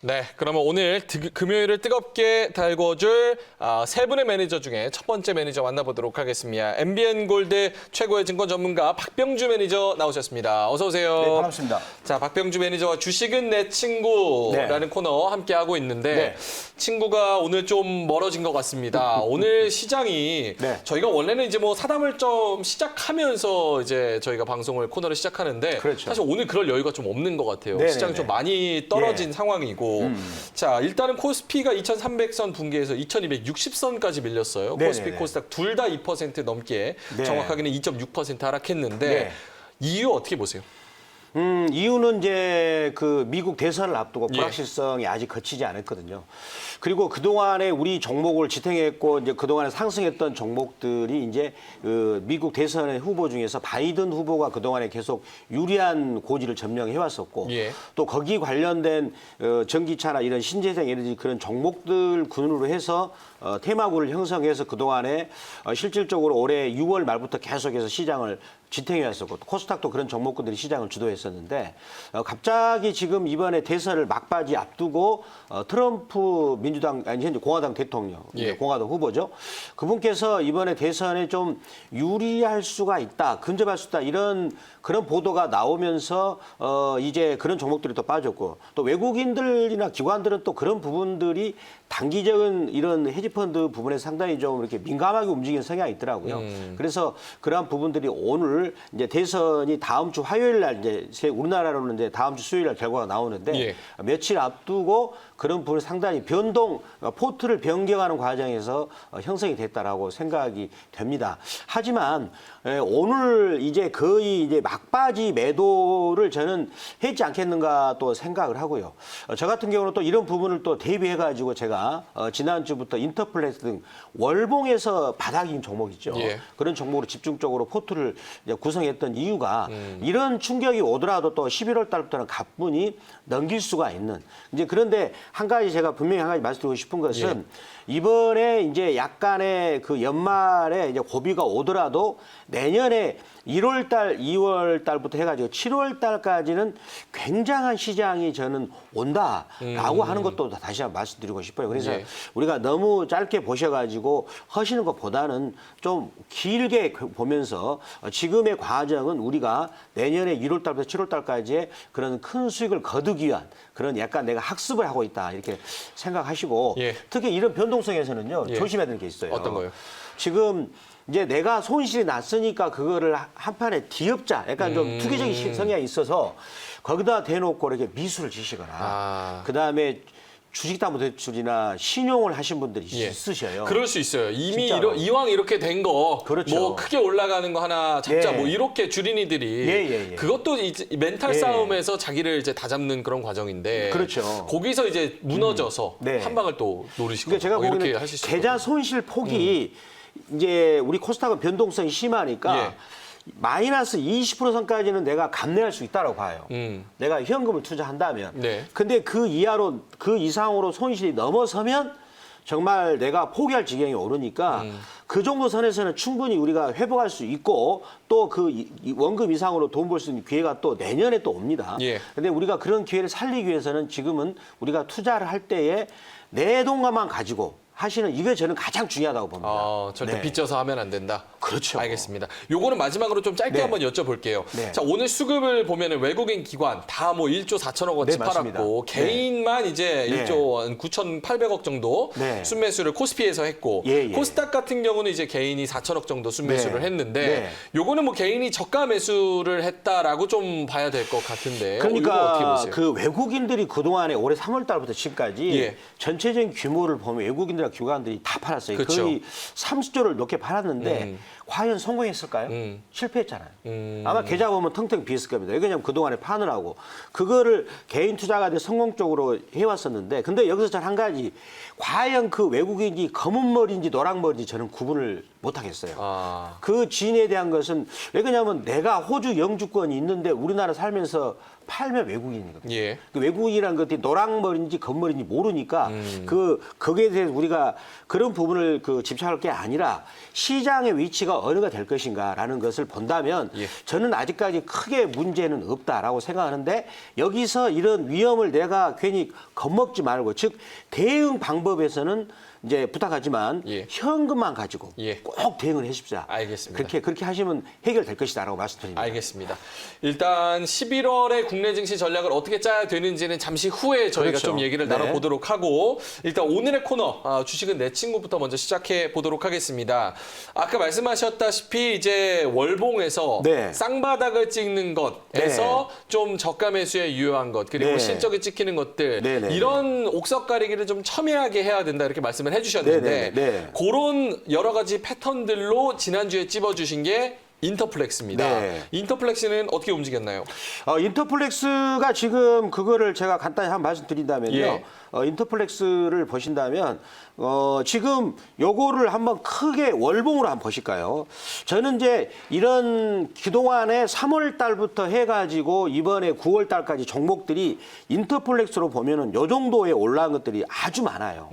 네, 그러면 오늘 금요일을 뜨겁게 달궈줄 세 분의 매니저 중에 첫 번째 매니저 만나보도록 하겠습니다. MBN 골드 최고의 증권 전문가 박병주 매니저 나오셨습니다. 어서 오세요. 네, 반갑습니다. 자, 박병주 매니저와 주식은 내 친구라는 코너 함께 하고 있는데 친구가 오늘 좀 멀어진 것 같습니다. 오늘 시장이 저희가 원래는 이제 뭐 사담을 좀 시작하면서 이제 저희가 방송을 코너를 시작하는데 사실 오늘 그럴 여유가 좀 없는 것 같아요. 시장이 좀 많이 떨어진 상황이고. 자, 일단은 코스피가 2300선 붕괴해서 2260선까지 밀렸어요. 코스피, 코스닥 둘 다 2% 넘게 정확하게는 2.6% 하락했는데 이유 어떻게 보세요? 이유는 이제 그 미국 대선을 앞두고 불확실성이 아직 거치지 않았거든요. 그리고 그동안에 우리 종목을 지탱했고 이제 그동안에 상승했던 종목들이 이제 그 미국 대선의 후보 중에서 바이든 후보가 그동안에 계속 유리한 고지를 점령해 왔었고 또 거기 관련된 전기차나 이런 신재생 에너지 그런 종목들 군으로 해서 테마구를 형성해서 그동안에 실질적으로 올해 6월 말부터 계속해서 시장을 지탱해 왔었고 코스닥도 그런 종목군들이 시장을 주도했었는데 갑자기 지금 이번에 대선을 막바지 앞두고 트럼프 민주당 아니 현재 공화당 대통령 공화당 후보죠. 그분께서 이번에 대선에 좀 유리할 수가 있다, 근접할 수 있다 이런 그런 보도가 나오면서 이제 그런 종목들이 또 빠졌고 또 외국인들이나 기관들은 또 그런 부분들이 단기적인 이런 헤지펀드 부분에 상당히 좀 이렇게 민감하게 움직이는 성향이 있더라고요. 그래서 그러한 부분들이 오늘 이제 대선이 다음 주 화요일 날 이제 우리나라로는 이제 다음 주 수요일 날 결과가 나오는데 며칠 앞두고 그런 부분이 상당히 포트를 변경하는 과정에서 형성이 됐다라고 생각이 됩니다. 하지만 오늘 이제 거의 이제 막바지 매도를 저는 했지 않겠는가 또 생각을 하고요. 저 같은 경우는 또 이런 부분을 또 대비해가지고 제가 지난주부터 인터플레이스 등 월봉에서 바닥인 종목이죠. 그런 종목으로 집중적으로 포트를 이제 구성했던 이유가 이런 충격이 오더라도 또 11월 달부터는 가뿐히 넘길 수가 있는 이제 그런데 한 가지 제가 분명히 한 가지 말씀드리고 싶은 것은 이번에 이제 약간의 그 연말에 이제 고비가 오더라도 내년에 1월 달, 2월 달부터 해가지고 7월 달까지는 굉장한 시장이 저는 온다라고 하는 것도 다시 한번 말씀드리고 싶어요. 그래서 우리가 너무 짧게 보셔가지고 하시는 것보다는 좀 길게 보면서 지금의 과정은 우리가 내년에 1월 달부터 7월 달까지의 그런 큰 수익을 거두기 위한 그런 약간 내가 학습을 하고 있다 이렇게 생각하시고 특히 이런 변동성에서는요 조심해야 되는 게 있어요. 어떤 거요? 지금 이제 내가 손실이 났으니까 그거를 한판에 뒤엎자 약간 좀 투기적인 성향이 있어서 거기다 대놓고 이렇게 미수를 지시거나 그다음에 주식담보대출이나 신용을 하신 분들이 있으셔요. 그럴 수 있어요. 이미 이왕 이렇게 된 거 뭐 크게 올라가는 거 하나 잡자 뭐 이렇게 주린이들이 그것도 이제 멘탈 싸움에서 자기를 이제 다잡는 그런 과정인데 거기서 이제 무너져서 한 방을 또 노리시고 그러니까 제가 보기에는 계좌 손실 폭이 이제 우리 코스닥은 변동성이 심하니까 마이너스 20% 선까지는 내가 감내할 수 있다고 봐요. 내가 현금을 투자한다면. 근데 그 이하로 그 이상으로 손실이 넘어서면 정말 내가 포기할 지경이 오르니까 그 정도 선에서는 충분히 우리가 회복할 수 있고 또 그 원금 이상으로 돈 벌 수 있는 기회가 또 내년에 또 옵니다. 근데 우리가 그런 기회를 살리기 위해서는 지금은 우리가 투자를 할 때에 내 돈만 가지고 하시는 이게 저는 가장 중요하다고 봅니다. 절대 빚져서 하면 안 된다. 그렇죠. 알겠습니다. 요거는 마지막으로 좀 짧게 한번 여쭤볼게요. 자, 오늘 수급을 보면은 외국인 기관 다 뭐 1조 4천억 원치 팔았고 개인만 이제 1조 9,800억 정도 순매수를 코스피에서 했고 코스닥 같은 경우는 이제 개인이 4천억 정도 순매수를 했는데 요거는 뭐 개인이 저가 매수를 했다라고 좀 봐야 될 것 같은데 그러니까 어떻게 보세요? 그 외국인들이 그동안에 올해 3월 달부터 지금까지 전체적인 규모를 보면 외국인들 기관들이 다 팔았어요. 거의 30조를 넘게 팔았는데 과연 성공했을까요? 실패했잖아요. 아마 계좌 보면 텅텅 비었을 겁니다. 왜냐하면 그동안에 파느라고 그거를 개인 투자가들이 성공적으로 해왔었는데 근데 여기서 전 한 가지 과연 그 외국인이 검은 머리인지 노랑 머리인지 저는 구분을 못 하겠어요. 아. 그 진에 대한 것은 왜 그러냐면 내가 호주 영주권이 있는데 우리나라 살면서 팔면 외국인이거든요. 예. 그 외국인이라는 것들이 노랑머리인지 검머리인지 모르니까 거기에 대해서 우리가 그런 부분을 집착할 게 아니라 시장의 위치가 어느가 될 것인가라는 것을 본다면 예. 저는 아직까지 크게 문제는 없다라고 생각하는데 여기서 이런 위험을 내가 괜히 겁먹지 말고 즉 대응 방법에서는 이제 부탁하지만 예. 현금만 가지고 예. 꼭 대응을 해주십시오. 알겠습니다. 그렇게 하시면 해결될 것이다라고 말씀드립니다. 알겠습니다. 일단 11월에 국내 증시 전략을 어떻게 짜야 되는지는 잠시 후에 저희가 그렇죠. 좀 얘기를 네. 나눠보도록 하고 일단 오늘의 코너 주식은 내 친구부터 먼저 시작해 보도록 하겠습니다. 아까 말씀하셨다시피 이제 월봉에서 네. 쌍바닥을 찍는 것에서 좀 저가 매수에 유효한 것 그리고 네. 실적이 찍히는 것들 네, 네, 이런 옥석 가리기를 좀 첨예하게 해야 된다 이렇게 말씀을 해주셨는데 네, 네, 네. 그런 여러 가지 패턴들로 지난주에 찝어주신 게 인터플렉스입니다. 네. 인터플렉스는 어떻게 움직였나요? 인터플렉스가 지금 그거를 제가 간단히 한 말씀 드린다면요. 예. 인터플렉스를 보신다면 지금 요거를 한번 크게 월봉으로 한번 보실까요? 저는 이제 이런 그동안에 3월 달부터 해가지고 이번에 9월 달까지 종목들이 인터플렉스로 보면은 요 정도에 올라간 것들이 아주 많아요.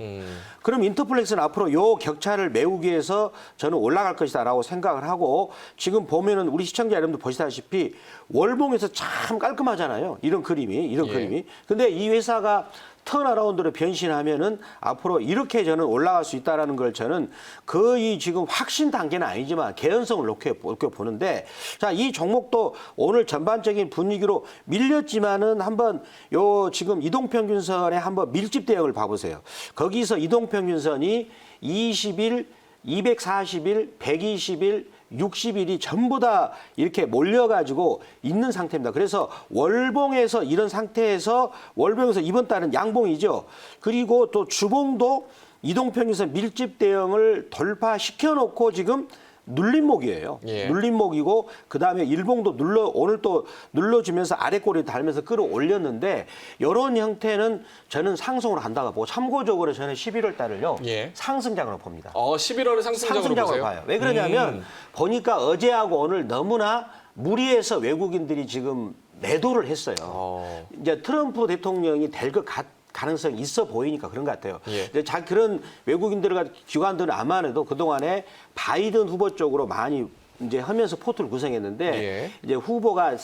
그럼 인터플렉스는 앞으로 요 격차를 메우기 위해서 저는 올라갈 것이다라고 생각을 하고 지금 보면은 우리 시청자 여러분들 보시다시피 월봉에서 참 깔끔하잖아요. 이런 그림이. 근데 이 회사가 턴어라운드로 변신하면은 앞으로 이렇게 저는 올라갈 수 있다라는 걸 저는 거의 지금 확신 단계는 아니지만 개연성을 놓게 보는데 자, 이 종목도 오늘 전반적인 분위기로 밀렸지만은 한번 요 지금 이동평균선에 한번 밀집 대응을 봐보세요. 거기서 이동평균선이 20일, 240일, 120일, 60일이 전부 다 이렇게 몰려가지고 있는 상태입니다. 그래서 월봉에서 이런 상태에서 월봉에서 이번 달은 양봉이죠. 그리고 또 주봉도 이동평균선 밀집 대응을 돌파시켜 놓고 지금 눌림목이에요. 예. 눌림목이고 그다음에 일봉도 오늘 또 눌러주면서 아래 꼬리 달면서 끌어올렸는데 이런 형태는 저는 상승으로 간다고 보고 참고적으로 저는 11월 달을요. 예. 상승장으로 봅니다. 11월을 상승장으로 보세요? 봐요. 왜 그러냐면 보니까 어제하고 오늘 너무나 무리해서 외국인들이 지금 매도를 했어요. 이제 트럼프 대통령이 될 것 가능성이 있어 보이니까 그런 것 같아요. 예. 근데 그런 외국인들과 기관들은 아마도 그동안에 바이든 후보 쪽으로 많이 이제 하면서 포트를 구성했는데 예. 이제 후보가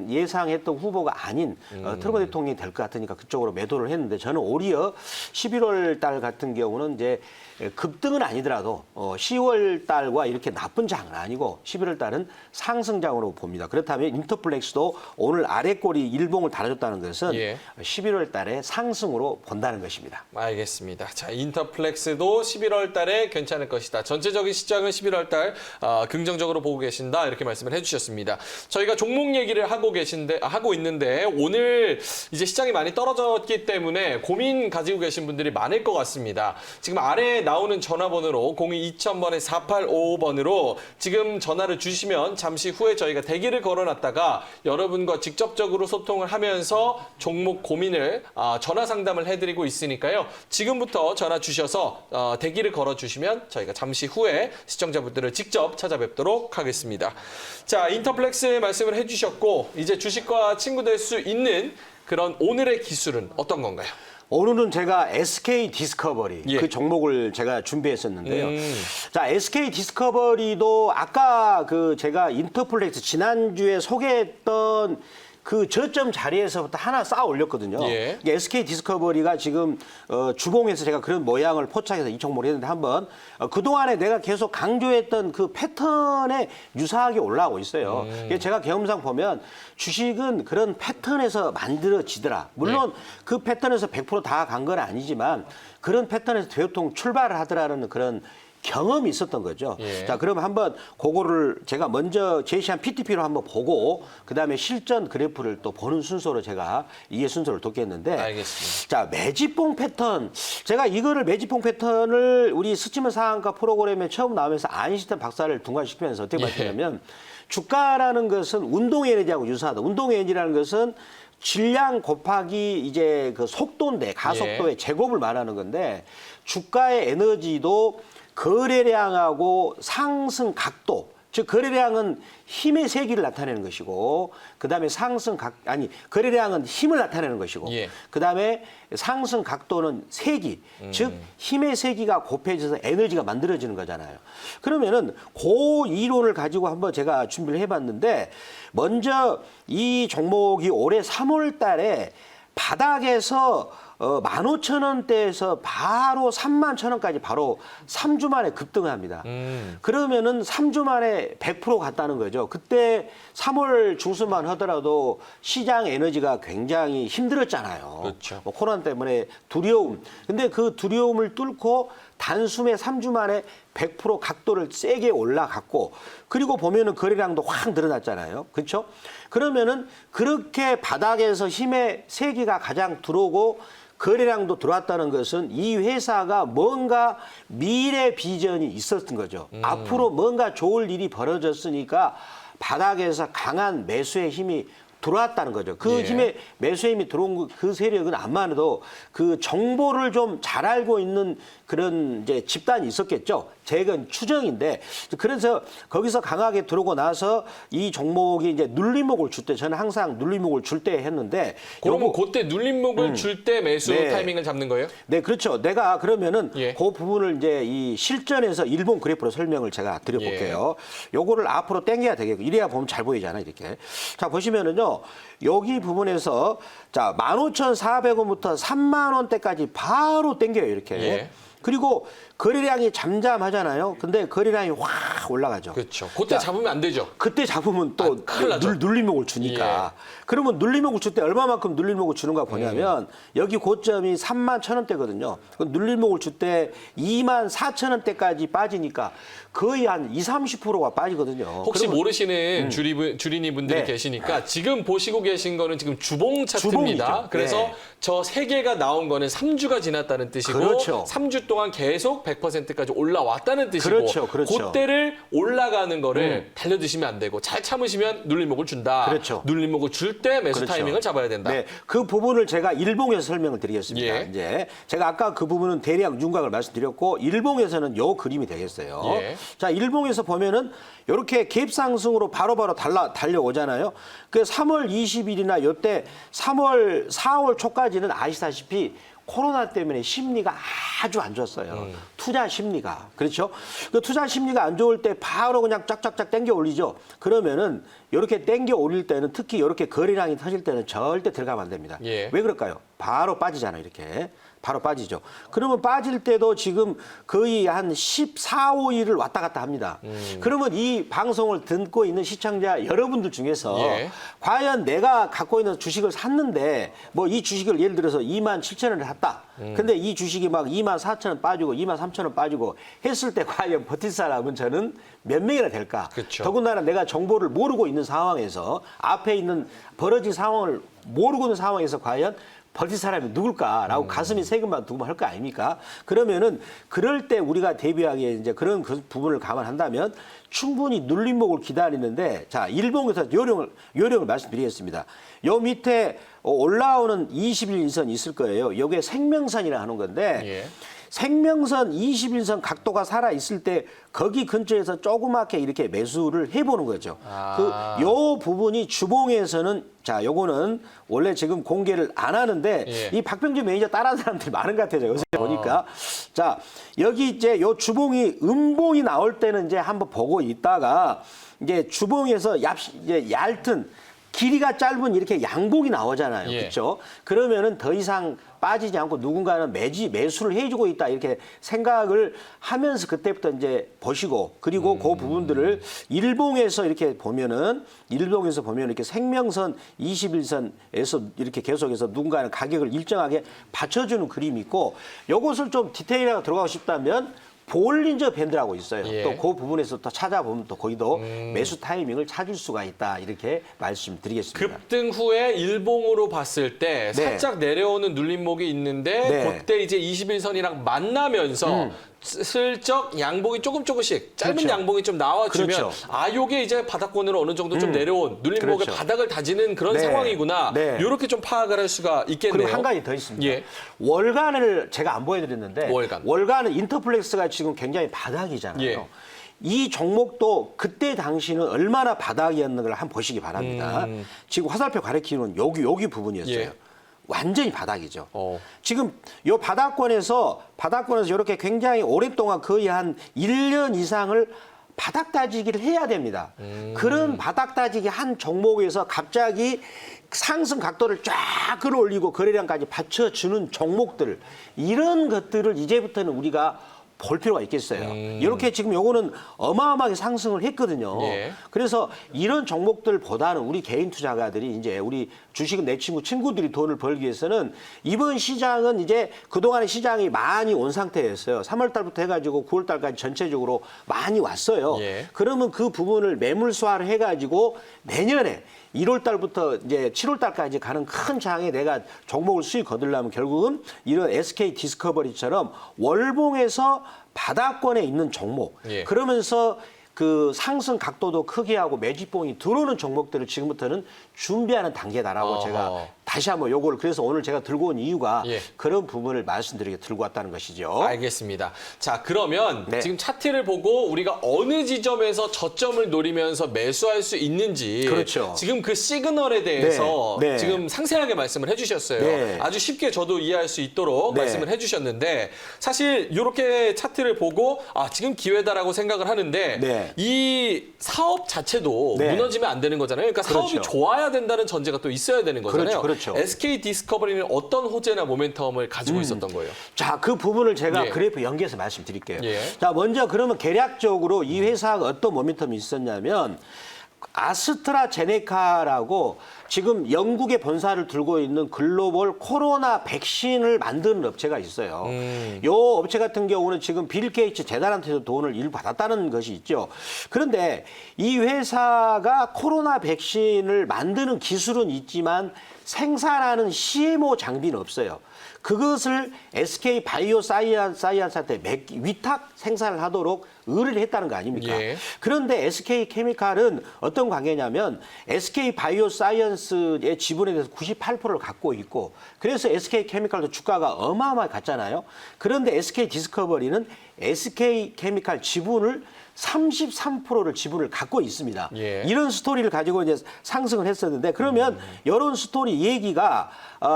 예상했던 후보가 아닌 트럼프 대통령이 될 것 같으니까 그쪽으로 매도를 했는데 저는 오히려 11월 달 같은 경우는 이제 급등은 아니더라도 10월 달과 이렇게 나쁜 장은 아니고 11월 달은 상승장으로 봅니다. 그렇다면 인터플렉스도 오늘 아래 꼬리 일봉을 달아줬다는 것은 예. 11월 달에 상승으로 본다는 것입니다. 알겠습니다. 자, 인터플렉스도 11월 달에 괜찮을 것이다. 전체적인 시장은 11월 달 긍정적으로 보고 계신다. 이렇게 말씀을 해주셨습니다. 저희가 종목 얘기를 하고 있는데 오늘 이제 시장이 많이 떨어졌기 때문에 고민 가지고 계신 분들이 많을 것 같습니다. 지금 아래에 나오는 전화번호로 02-2000번에 4855번으로 지금 전화를 주시면 잠시 후에 저희가 대기를 걸어놨다가 여러분과 직접적으로 소통을 하면서 종목 고민을 전화 상담을 해드리고 있으니까요. 지금부터 전화 주셔서 대기를 걸어주시면 저희가 잠시 후에 시청자분들을 직접 찾아뵙도록 하겠습니다. 자, 인터플렉스 말씀을 해주셨고 이제 주식과 친구 될 수 있는 그런 오늘의 기술은 어떤 건가요? 오늘은 제가 SK 디스커버리 예. 그 종목을 제가 준비했었는데요. 자, SK 디스커버리도 아까 제가 인터플렉스 지난주에 소개했던 그 저점 자리에서부터 하나 쌓아 올렸거든요. 예. 이게 SK 디스커버리가 지금 주봉에서 제가 그런 모양을 포착해서 이 종목을 했는데 한번 그동안에 내가 계속 강조했던 그 패턴에 유사하게 올라오고 있어요. 제가 경험상 보면 주식은 그런 패턴에서 만들어지더라. 물론 그 패턴에서 100% 다 간 건 아니지만 그런 패턴에서 대통 출발을 하더라는 그런 경험이 있었던 거죠. 예. 자, 그러면 한번 그거를 제가 먼저 제시한 PTP로 한번 보고 그다음에 실전 그래프를 또 보는 순서로 제가 이해 순서를 돕겠는데 알겠습니다. 자, 매집봉 패턴. 제가 이거를 매집봉 패턴을 우리 스치면 상한가 프로그램에 처음 나오면서 아인슈타인 박사를 둔갑시키면서 어떻게 봤냐면 주가라는 것은 운동 에너지하고 유사하다. 운동 에너지라는 것은 질량 곱하기 이제 그 속도인데 가속도의 제곱을 말하는 건데 주가의 에너지도 거래량하고 상승 각도, 즉 거래량은 힘의 세기를 나타내는 것이고, 그다음에 거래량은 힘을 나타내는 것이고, 예. 그다음에 상승 각도는 세기, 즉 힘의 세기가 곱해져서 에너지가 만들어지는 거잖아요. 그러면은 그 이론을 가지고 한번 제가 준비를 해봤는데, 먼저 이 종목이 올해 3월 달에 바닥에서 15,000원대에서 바로 31,000원까지 바로 3주 만에 급등을 합니다. 그러면은 3주 만에 100% 갔다는 거죠. 그때 3월 중순만 하더라도 시장 에너지가 굉장히 힘들었잖아요. 그렇죠. 뭐 코로나 때문에 두려움. 근데 그 두려움을 뚫고 단숨에 3주 만에 100% 각도를 세게 올라갔고, 그리고 보면은 거래량도 확 늘어났잖아요. 그렇죠? 그러면은 그렇게 바닥에서 힘의 세기가 가장 들어오고 거래량도 들어왔다는 것은 이 회사가 뭔가 미래 비전이 있었던 거죠. 앞으로 뭔가 좋을 일이 벌어졌으니까 바닥에서 강한 매수의 힘이 들어왔다는 거죠. 그 예. 힘에 매수의 힘이 들어온 그 세력은 암만 해도 그 정보를 좀 잘 알고 있는 그런 이제 집단이 있었겠죠. 제건 추정인데, 그래서 거기서 강하게 들어오고 나서 이 종목이 이제 눌림목을 줄 때, 저는 항상 눌림목을 줄 때 했는데, 그러면 그때 눌림목을 줄 때 매수 네. 타이밍을 잡는 거예요? 네, 그렇죠. 내가 그러면은 예. 그 부분을 이제 이 실전에서 일본 그래프로 설명을 제가 드려볼게요. 요거를 앞으로 당겨야 되겠고, 이래야 보면 잘 보이잖아, 이렇게. 자, 보시면은요, 여기 부분에서 자, 15,400원부터 3만 원대까지 바로 당겨요, 이렇게. 예. 그리고 거래량이 잠잠하잖아요. 근데 거래량이 확 올라가죠. 그렇죠. 그때 자, 잡으면 안 되죠. 그때 잡으면 또 큰일 나죠. 눌림목을 주니까. 그러면 눌림목을 줄 때 얼마만큼 눌림목을 주는가 보냐면 여기 고점이 31,000원대거든요. 눌림목을 줄 때 24,000원대까지 빠지니까 거의 한 20, 30%가 빠지거든요. 혹시 그러면 모르시는 주린이 분들이 네. 계시니까 지금 보시고 계신 거는 지금 주봉 차트입니다. 주봉이죠. 그래서 네. 저 세 개가 나온 거는 3주가 지났다는 뜻이고 그렇죠. 3주 동안 계속 100%까지 올라왔다는 뜻이고 그렇죠, 그렇죠. 그때를 올라가는 거를 달려드시면 안 되고 잘 참으시면 눌림목을 준다. 그렇죠. 눌림목을 줄 때 매수 그렇죠. 타이밍을 잡아야 된다. 네, 그 부분을 제가 일봉에서 설명을 드리겠습니다. 예. 이제 제가 아까 그 부분은 대략 윤곽을 말씀드렸고, 일봉에서는 요 그림이 되겠어요. 예. 자, 일봉에서 보면은 이렇게 갭상승으로 바로바로 달려오잖아요. 그 3월 20일이나 요때 4월 초까지는 아시다시피 코로나 때문에 심리가 아주 안 좋았어요. 투자 심리가. 그렇죠? 그 투자 심리가 안 좋을 때 바로 그냥 쫙쫙쫙 땡겨 올리죠. 그러면은 이렇게 땡겨 올릴 때는, 특히 이렇게 거래량이 터질 때는 절대 들어가면 안 됩니다. 예. 왜 그럴까요? 바로 빠지잖아요, 이렇게. 바로 빠지죠. 그러면 빠질 때도 지금 거의 한 14, 5일을 왔다 갔다 합니다. 그러면 이 방송을 듣고 있는 시청자 여러분들 중에서 예. 과연 내가 갖고 있는 주식을 샀는데, 뭐 이 주식을 예를 들어서 27,000원을 샀다. 근데 이 주식이 막 24,000원 빠지고 23,000원 빠지고 했을 때 과연 버틸 사람은 저는 몇 명이나 될까? 그쵸. 더군다나 내가 정보를 모르고 있는 상황에서, 앞에 있는 벌어진 상황을 모르고 있는 상황에서 과연 버틸 사람이 누굴까라고 가슴이 세금만 두고 할 거 아닙니까? 그러면은 그럴 때 우리가 대비하기에 이제 그런 그 부분을 감안한다면 충분히 눌림목을 기다리는데, 자, 일봉에서 요령을 말씀드리겠습니다. 요 밑에 올라오는 21일선 있을 거예요. 요게 생명선이라 하는 건데, 예. 생명선 21선 각도가 살아 있을 때 거기 근처에서 조그맣게 이렇게 매수를 해보는 거죠. 요 부분이 주봉에서는, 자, 요거는 원래 지금 공개를 안 하는데 예. 이 박병준 매니저 따라하는 사람들이 많은 것 같아요. 요새 보니까. 자, 여기 이제 요 주봉이 음봉이 나올 때는 이제 한번 보고 있다가 이제 주봉에서 이제 얇은 길이가 짧은 이렇게 양봉이 나오잖아요. 예. 그렇죠? 그러면은 더 이상 빠지지 않고 누군가는 매수를 해주고 있다, 이렇게 생각을 하면서 그때부터 이제 보시고, 그리고 그 부분들을 일봉에서 이렇게 보면은, 이렇게 생명선 21선에서 이렇게 계속해서 누군가는 가격을 일정하게 받쳐주는 그림이 있고, 요것을 좀 디테일하게 들어가고 싶다면 볼린저 밴드라고 있어요. 예. 또 그 부분에서 또 찾아보면 또 거기도 매수 타이밍을 찾을 수가 있다, 이렇게 말씀드리겠습니다. 급등 후에 일봉으로 봤을 때 네. 살짝 내려오는 눌림목이 있는데 네. 그때 이제 21선이랑 만나면서 슬쩍 양봉이 조금씩 짧은 그렇죠. 양봉이 좀 나와주면 그렇죠. 요게 이제 바닥권으로 어느 정도 좀 내려온 눌림목의 그렇죠. 바닥을 다지는 그런 네. 상황이구나. 네. 이렇게 좀 파악을 할 수가 있겠네요. 그리고 한 가지 더 있습니다. 예. 월간을 제가 안 보여드렸는데 월간. 은 인터플렉스가 지금 굉장히 바닥이잖아요. 예. 이 종목도 그때 당시는 얼마나 바닥이었는가를 한번 보시기 바랍니다. 지금 화살표 가리키는 여기 부분이었어요. 예. 완전히 바닥이죠. 어. 지금 요 바닥권에서 이렇게 굉장히 오랫동안 거의 한 1년 이상을 바닥 다지기를 해야 됩니다. 그런 바닥 다지기 한 종목에서 갑자기 상승 각도를 쫙 끌어올리고 거래량까지 받쳐주는 종목들, 이런 것들을 이제부터는 우리가 볼 필요가 있겠어요. 이렇게 지금 요거는 어마어마하게 상승을 했거든요. 예. 그래서 이런 종목들보다는 우리 개인 투자가들이 이제 우리 주식은 내 친구들이 돈을 벌기 위해서는 이번 시장은 이제 그동안의 시장이 많이 온 상태였어요. 3월 달부터 해가지고 9월 달까지 전체적으로 많이 왔어요. 예. 그러면 그 부분을 매물수화를 해가지고 내년에 1월 달부터 이제 7월 달까지 가는 큰 장에 내가 종목을 수익 거두려면 결국은 이런 SK 디스커버리처럼 월봉에서 바닥권에 있는 종목, 예. 그러면서 그 상승 각도도 크게 하고 매집봉이 들어오는 종목들을 지금부터는 준비하는 단계다라고 어허. 제가 다시 한번 요거를 그래서 오늘 제가 들고 온 이유가 예. 그런 부분을 말씀드리게 들고 왔다는 것이죠. 알겠습니다. 자, 그러면 네. 지금 차트를 보고 우리가 어느 지점에서 저점을 노리면서 매수할 수 있는지 그렇죠. 지금 그 시그널에 대해서 네. 네. 지금 상세하게 말씀을 해주셨어요. 네. 아주 쉽게 저도 이해할 수 있도록 네. 말씀을 해주셨는데 사실 이렇게 차트를 보고 지금 기회다라고 생각을 하는데 네. 이 사업 자체도 네. 무너지면 안 되는 거잖아요. 그러니까 사업이 그렇죠. 좋아야 된다는 전제가 또 있어야 되는 거잖아요. 그렇죠. SK 디스커버리는 어떤 호재나 모멘텀을 가지고 있었던 거예요? 자, 그 부분을 제가 예. 그래프 연계해서 말씀드릴게요. 예. 자, 먼저 그러면 계략적으로 이 회사가 어떤 모멘텀이 있었냐면 아스트라제네카라고 지금 영국의 본사를 들고 있는 글로벌 코로나 백신을 만드는 업체가 있어요. 이 업체 같은 경우는 지금 빌 게이츠 재단한테도 돈을 일부 받았다는 것이 있죠. 그런데 이 회사가 코로나 백신을 만드는 기술은 있지만 생산하는 CMO 장비는 없어요. 그것을 SK 바이오 사이언스한테 위탁 생산을 하도록 의뢰를 했다는 거 아닙니까? 예. 그런데 SK 케미칼은 어떤 관계냐면 SK 바이오 사이언스의 지분에 대해서 98%를 갖고 있고 그래서 SK 케미칼도 주가가 어마어마하게 갔잖아요. 그런데 SK 디스커버리는 SK 케미칼 지분을 33%를 지분을 갖고 있습니다. 예. 이런 스토리를 가지고 이제 상승을 했었는데 그러면 이런 스토리 얘기가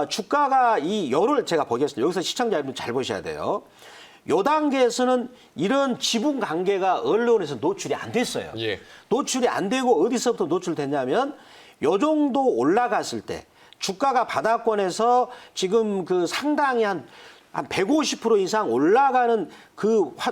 주가가 요를 제가 보겠습니다. 여기서 시청자 여러분 잘 보셔야 돼요. 요 단계에서는 이런 지분 관계가 언론에서 노출이 안 됐어요. 예. 노출이 안 되고 어디서부터 노출됐냐면 요 정도 올라갔을 때 주가가 바닥권에서 지금 그 상당히 한 150% 이상 올라가는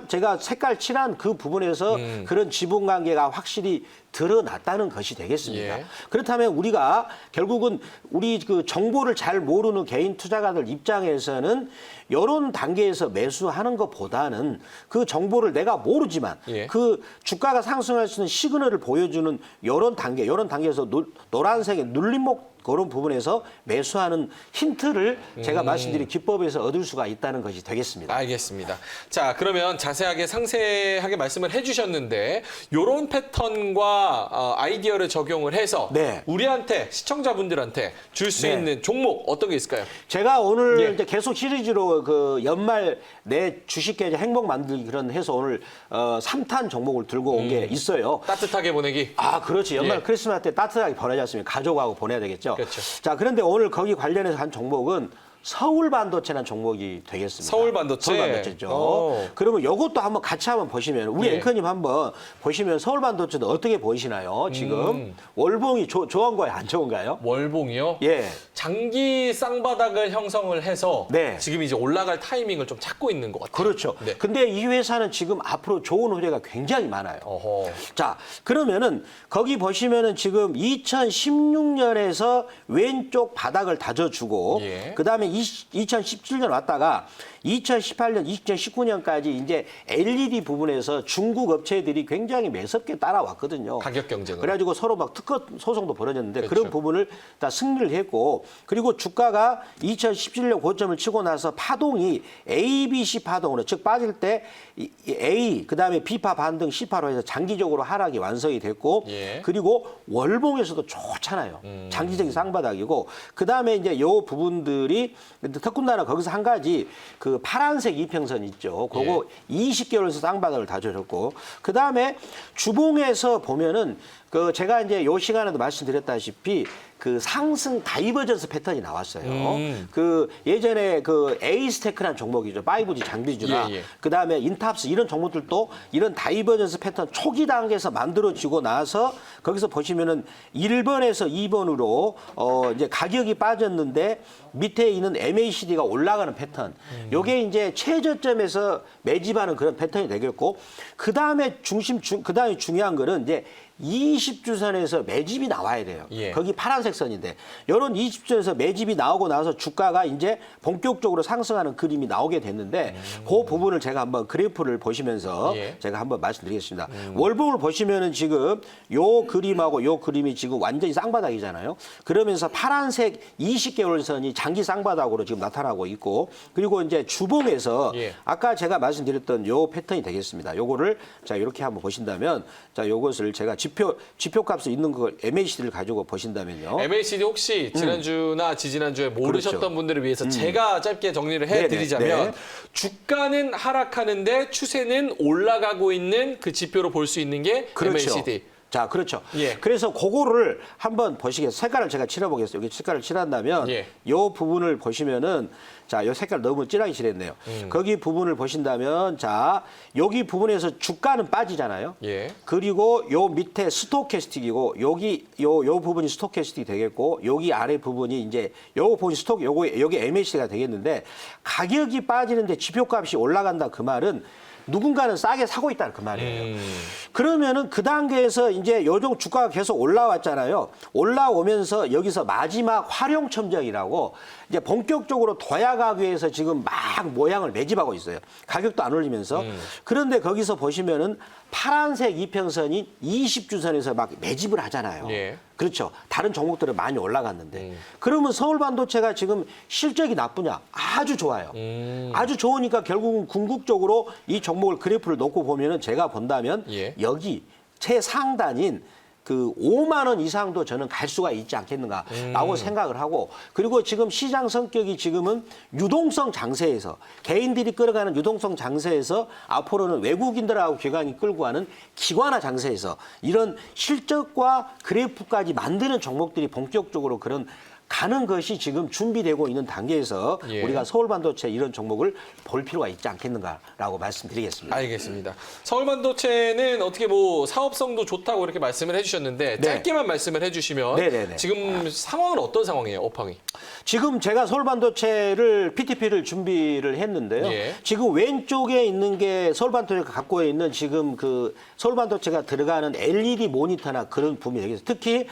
제가 색깔 칠한 그 부분에서 그런 지분 관계가 확실히 드러났다는 것이 되겠습니다. 예. 그렇다면 우리가 결국은 우리 그 정보를 잘 모르는 개인 투자가들 입장에서는 이런 단계에서 매수하는 것보다는 그 정보를 내가 모르지만 예. 그 주가가 상승할 수 있는 시그널을 보여주는 이런 단계에서 노란색의 눌림목 그런 부분에서 매수하는 힌트를 제가 말씀드린 기법에서 얻을 수가 있다는 것이 되겠습니다. 알겠습니다. 자, 그러면 자세하게 상세하게 말씀을 해주셨는데 이런 패턴과 아이디어를 적용을 해서 네. 우리한테 시청자분들한테 줄 수 네. 있는 종목 어떤 게 있을까요? 제가 오늘 예. 이제 계속 시리즈로 그 연말 내 주식 계좌 행복 만들기 그런 해서 오늘 3탄 종목을 들고 온 게 있어요. 따뜻하게 보내기. 아, 그렇지. 연말 예. 크리스마스 때 따뜻하게 보내지 않습니까? 가족하고 보내야 되겠죠. 그렇죠. 자, 그런데 오늘 거기 관련해서 한 종목은 서울반도체라는 종목이 되겠습니다. 서울반도체? 서울반도체죠. 오. 그러면 이것도 한번 같이 한번 보시면 우리 예. 앵커님 한번 보시면 서울반도체도 어떻게 보이시나요? 지금 월봉이 좋은가요? 안 좋은가요? 월봉이요? 예. 장기 쌍바닥을 형성을 해서 네. 지금 이제 올라갈 타이밍을 좀 찾고 있는 것 같아요. 그렇죠. 네. 근데 이 회사는 지금 앞으로 좋은 후대가 굉장히 많아요. 어허. 자, 그러면은 거기 보시면은 지금 2016년에서 왼쪽 바닥을 다져주고 예. 그다음에 2017년 왔다가 2018년, 2019년까지 이제 LED 부분에서 중국 업체들이 굉장히 매섭게 따라왔거든요. 가격 경쟁을. 그래가지고 서로 막 특허 소송도 벌어졌는데 그렇죠. 그런 부분을 다 승리를 했고, 그리고 주가가 2017년 고점을 치고 나서 파동이 ABC 파동으로, 즉 빠질 때 A, 그다음에 B파 반등 C파로 해서 장기적으로 하락이 완성이 됐고, 예. 그리고 월봉에서도 좋잖아요. 장기적인 쌍바닥이고, 그다음에 이제 요 부분들이 더군다나 거기서 한 가지 그 파란색 이평선 있죠. 그거 20개월에서 쌍바닥을 다져줬고, 그다음에 주봉에서 보면은 그 제가 이제 요 시간에도 말씀드렸다시피 그 상승 다이버전스 패턴이 나왔어요. 그 예전에 그 에이스테크라는 종목이죠. 5G 장비주나 예, 예. 그다음에 인탑스 이런 종목들도 이런 다이버전스 패턴 초기 단계에서 만들어지고 나서 거기서 보시면은 1번에서 2번으로 이제 가격이 빠졌는데 밑에 있는 MACD가 올라가는 패턴. 요게 이제 최저점에서 매집하는 그런 패턴이 되겠고, 그다음에 그다음에 중요한 거는 이제 20주선에서 매집이 나와야 돼요. 예. 거기 파란색 선인데 이런 20주선에서 매집이 나오고 나서 주가가 이제 본격적으로 상승하는 그림이 나오게 됐는데 그 부분을 제가 한번 그래프를 보시면서 예. 제가 한번 말씀드리겠습니다. 월봉을 보시면은 지금 요 그림하고 요 그림이 지금 완전히 쌍바닥이잖아요. 그러면서 파란색 20개월 선이 장기 쌍바닥으로 지금 나타나고 있고, 그리고 이제 주봉에서 예. 아까 제가 말씀드렸던 요 패턴이 되겠습니다. 요거를 자 이렇게 한번 보신다면, 자 요것을 제가 지표값을 있는 걸 MACD를 가지고 보신다면요. MACD 혹시 지난주나 지지난주에 모르셨던 그렇죠. 분들을 위해서 제가 짧게 정리를 해드리자면 네네. 주가는 하락하는데 추세는 올라가고 있는 그 지표로 볼 수 있는 게 그렇죠. MACD. 자, 그렇죠. 예. 그래서 그거를 한번 보시겠어요. 색깔을 제가 칠해보겠어요. 여기 색깔을 칠한다면 예. 요 부분을 보시면은, 자, 요 색깔 너무 진하게 칠했네요. 거기 부분을 보신다면, 자, 여기 부분에서 주가는 빠지잖아요. 예. 그리고 요 밑에 스토캐스틱이고, 여기 요 부분이 스토캐스틱이 되겠고, 여기 아래 부분이 이제 요 부분이 여기 MACD가 되겠는데, 가격이 빠지는데 지표값이 올라간다 그 말은 누군가는 싸게 사고 있다는 그 말이에요. 그러면은 그 단계에서 이제 요정 주가가 계속 올라왔잖아요. 올라오면서 여기서 마지막 활용 첨정이라고 이제 본격적으로 도약하기 위해서 지금 막 모양을 매집하고 있어요. 가격도 안 올리면서. 그런데 거기서 보시면은 파란색 이평선이 20주선에서 막 매집을 하잖아요. 예. 그렇죠. 다른 종목들은 많이 올라갔는데. 그러면 서울 반도체가 지금 실적이 나쁘냐? 아주 좋아요. 아주 좋으니까 결국은 궁극적으로 이 종목을 그래프를 놓고 보면은 제가 본다면 예. 여기 최상단인 그 5만 원 이상도 저는 갈 수가 있지 않겠는가라고 생각을 하고, 그리고 지금 시장 성격이 지금은 유동성 장세에서 개인들이 끌어가는 유동성 장세에서 앞으로는 외국인들하고 기관이 끌고 가는 기관화 장세에서 이런 실적과 그래프까지 만드는 종목들이 본격적으로 그런 가는 것이 지금 준비되고 있는 단계에서 예. 우리가 서울반도체 이런 종목을 볼 필요가 있지 않겠는가라고 말씀드리겠습니다. 알겠습니다. 서울반도체는 어떻게 뭐 사업성도 좋다고 이렇게 말씀을 해주셨는데 네. 짧게만 말씀을 해주시면 네네네. 지금 상황은 어떤 상황이에요, 업황이? 지금 제가 서울반도체를 PTP를 준비를 했는데요. 예. 지금 왼쪽에 있는 게 서울반도체가 갖고 있는 지금 그 서울반도체가 들어가는 LED 모니터나 그런 부분이 되겠습니다. 특히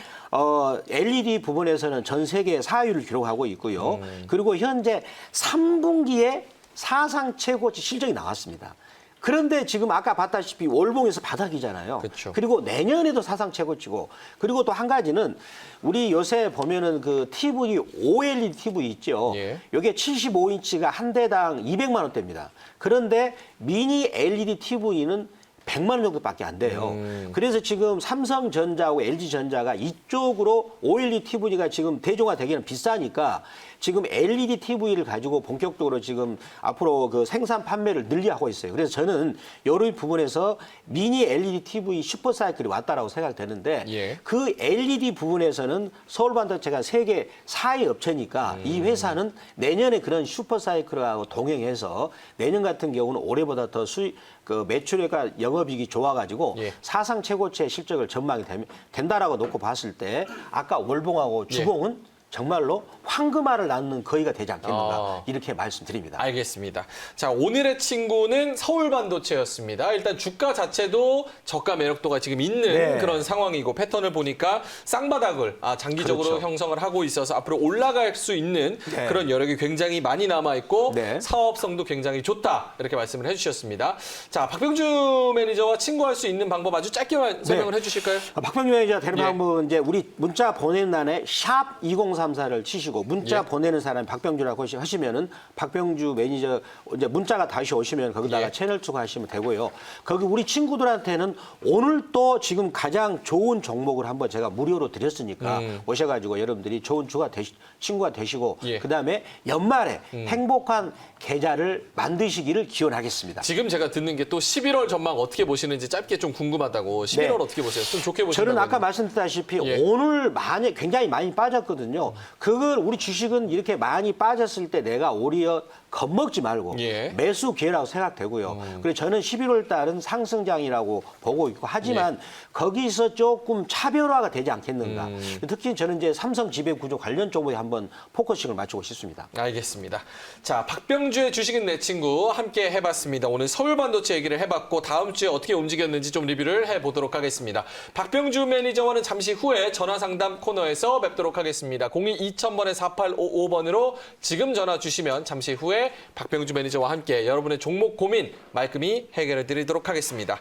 LED 부분에서는 전 세계 4위를 기록하고 있고요. 그리고 현재 3분기에 사상 최고치 실적이 나왔습니다. 그런데 지금 아까 봤다시피 월봉에서 바닥이잖아요. 그쵸. 그리고 내년에도 사상 최고치고, 그리고 또 한 가지는 우리 요새 보면은 그 TV, OLED TV 있죠. 예. 이게 75인치가 한 대당 200만 원대입니다. 그런데 미니 LED TV는 100만 원 정도밖에 안 돼요. 그래서 지금 삼성전자하고 LG전자가 이쪽으로 OLED TV가 지금 대중화되기는 비싸니까 지금 LED TV를 가지고 본격적으로 지금 앞으로 그 생산 판매를 늘리하고 있어요. 그래서 저는 여러 부분에서 미니 LED TV 슈퍼사이클이 왔다라고 생각되는데 예. 그 LED 부분에서는 서울반도체가 세계 4위 업체니까 이 회사는 내년에 그런 슈퍼사이클하고 동행해서 내년 같은 경우는 올해보다 더 그 매출액과 영업이익이 좋아가지고 예. 사상 최고치의 실적을 전망이 된다라고 놓고 봤을 때 아까 월봉하고 주봉은 정말로 황금알을 낳는 거의가 되지 않겠는가 이렇게 말씀드립니다. 알겠습니다. 자, 오늘의 친구는 서울 반도체였습니다. 일단 주가 자체도 저가 매력도가 지금 있는 그런 상황이고 패턴을 보니까 쌍바닥을 장기적으로 그렇죠. 형성을 하고 있어서 앞으로 올라갈 수 있는 그런 여력이 굉장히 많이 남아 있고 사업성도 굉장히 좋다 이렇게 말씀을 해주셨습니다. 자, 박병주 매니저와 친구할 수 있는 방법 아주 짧게만 설명을 해주실까요? 박병주 매니저 되는 방법은 이제 우리 문자 보내는 난에 샵 2034를 치시고 문자 보내는 사람이 박병주라고 하시면은 박병주 매니저 이제 문자가 다시 오시면 거기다가 채널 추가하시면 되고요. 거기 우리 친구들한테는 오늘 또 지금 가장 좋은 종목을 한번 제가 무료로 드렸으니까 오셔가지고 여러분들이 좋은 친구가 되시고 그다음에 연말에 행복한 계좌를 만드시기를 기원하겠습니다. 지금 제가 듣는 게 또 11월 전망 어떻게 보시는지 짧게 좀 궁금하다고. 11월 어떻게 보세요? 좀 좋게 보신다고. 저는 아까 말씀드렸다시피 오늘 굉장히 많이 빠졌거든요. 그걸 우리 주식은 이렇게 많이 빠졌을 때 내가 오히려 겁먹지 말고 매수 기회라고 생각되고요. 그래서 저는 11월 달은 상승장이라고 보고 있고 하지만 거기서 조금 차별화가 되지 않겠는가. 특히 저는 이제 삼성 지배 구조 관련 쪽에 한번 포커싱을 맞추고 싶습니다. 알겠습니다. 자, 박병주의 주식은 내 친구 함께 해봤습니다. 오늘 서울 반도체 얘기를 해봤고 다음 주에 어떻게 움직였는지 좀 리뷰를 해보도록 하겠습니다. 박병주 매니저와는 잠시 후에 전화상담 코너에서 뵙도록 하겠습니다. 02-2000번에 4855번으로 지금 전화 주시면 잠시 후에 박병주 매니저와 함께 여러분의 종목 고민 말끔히 해결해 드리도록 하겠습니다.